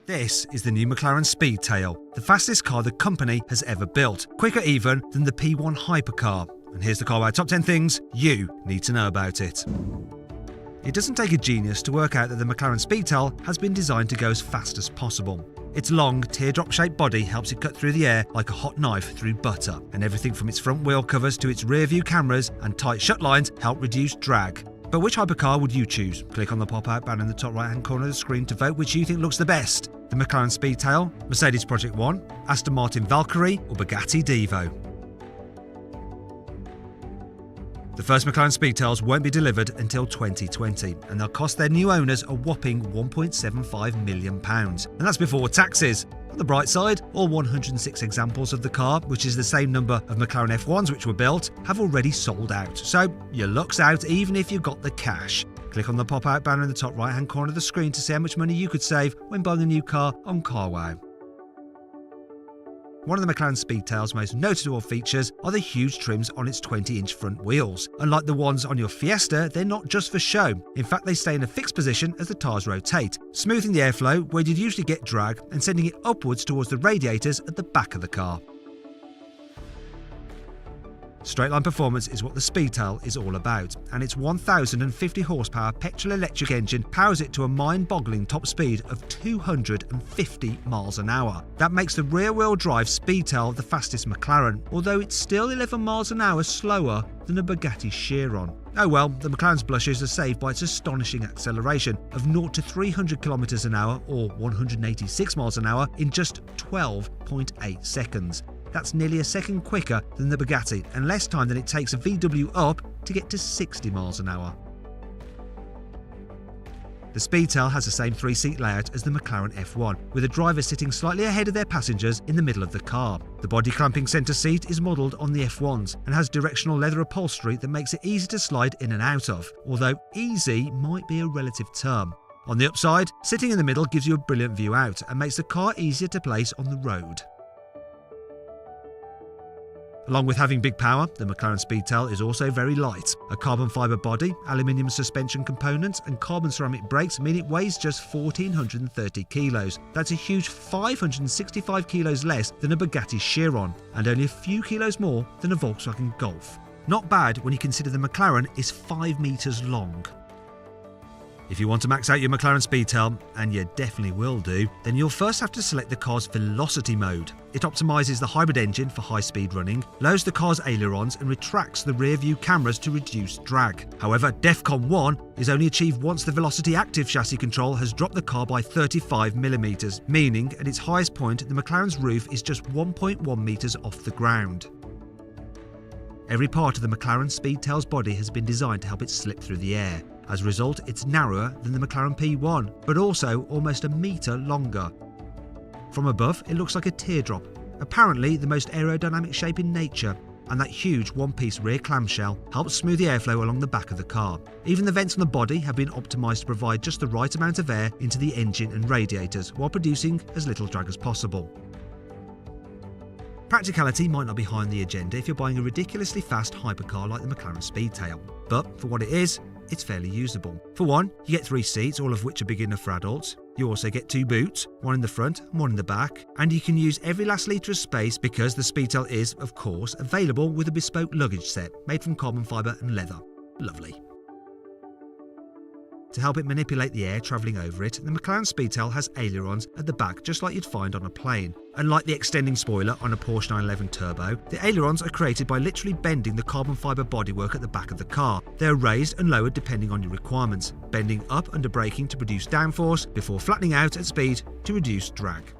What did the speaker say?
This is the new McLaren Speedtail, the fastest car the company has ever built, quicker even than the P1 hypercar. And here's the carwow top 10 things you need to know about it. It doesn't take a genius to work out that the McLaren Speedtail has been designed to go as fast as possible. Its long, teardrop-shaped body helps it cut through the air like a hot knife through butter, and everything from its front wheel covers to its rear-view cameras and tight shut lines help reduce drag. But which hypercar would you choose? Click on the pop-out banner in the top right-hand corner of the screen to vote which you think looks the best. The McLaren Speedtail, Mercedes Project One, Aston Martin Valkyrie or Bugatti Divo. The first McLaren Speedtails won't be delivered until 2020, and they'll cost their new owners a whopping £1.75 million. And that's before taxes. On the bright side, all 106 examples of the car, which is the same number of McLaren F1s which were built, have already sold out. So your luck's out even if you've got the cash. Click on the pop-out banner in the top right-hand corner of the screen to see how much money you could save when buying a new car on carwow. One of the McLaren Speedtail's most noticeable features are the huge trims on its 20-inch front wheels. Unlike the ones on your Fiesta, they're not just for show. In fact, they stay in a fixed position as the tyres rotate, smoothing the airflow where you'd usually get drag and sending it upwards towards the radiators at the back of the car. Straight-line performance is what the Speedtail is all about, and its 1,050 horsepower petrol-electric engine powers it to a mind-boggling top speed of 250 miles an hour. That makes the rear-wheel drive Speedtail the fastest McLaren, although it's still 11 miles an hour slower than a Bugatti Chiron. Oh well, the McLaren's blushes are saved by its astonishing acceleration of 0 to 300 km an hour or 186 miles an hour in just 12.8 seconds. That's nearly a second quicker than the Bugatti and less time than it takes a VW up to get to 60 miles an hour. The Speedtail has the same 3-seat layout as the McLaren F1, with the driver sitting slightly ahead of their passengers in the middle of the car. The body clamping centre seat is modelled on the F1's and has directional leather upholstery that makes it easy to slide in and out of, although easy might be a relative term. On the upside, sitting in the middle gives you a brilliant view out and makes the car easier to place on the road. Along with having big power, the McLaren Speedtail is also very light. A carbon fibre body, aluminium suspension components and carbon ceramic brakes mean it weighs just 1,430 kilos. That's a huge 565 kilos less than a Bugatti Chiron and only a few kilos more than a Volkswagen Golf. Not bad when you consider the McLaren is 5 metres long. If you want to max out your McLaren Speedtail, and you definitely will do, then you'll first have to select the car's velocity mode. It optimises the hybrid engine for high-speed running, lowers the car's ailerons and retracts the rear-view cameras to reduce drag. However, DEFCON 1 is only achieved once the velocity active chassis control has dropped the car by 35mm, meaning at its highest point the McLaren's roof is just 1.1 metres off the ground. Every part of the McLaren Speedtail's body has been designed to help it slip through the air. As a result, it's narrower than the McLaren P1, but also almost a metre longer. From above, it looks like a teardrop, apparently the most aerodynamic shape in nature, and that huge one-piece rear clamshell helps smooth the airflow along the back of the car. Even the vents on the body have been optimised to provide just the right amount of air into the engine and radiators, while producing as little drag as possible. Practicality might not be high on the agenda if you're buying a ridiculously fast hypercar like the McLaren Speedtail, but for what it is, it's fairly usable. For one, you get 3 seats, all of which are big enough for adults. You also get 2 boots, one in the front and one in the back, and you can use every last litre of space because the Speedtail is, of course, available with a bespoke luggage set made from carbon fibre and leather. Lovely. To help it manipulate the air travelling over it, the McLaren Speedtail has ailerons at the back just like you'd find on a plane. Unlike the extending spoiler on a Porsche 911 Turbo, the ailerons are created by literally bending the carbon fibre bodywork at the back of the car. They are raised and lowered depending on your requirements, bending up under braking to produce downforce before flattening out at speed to reduce drag.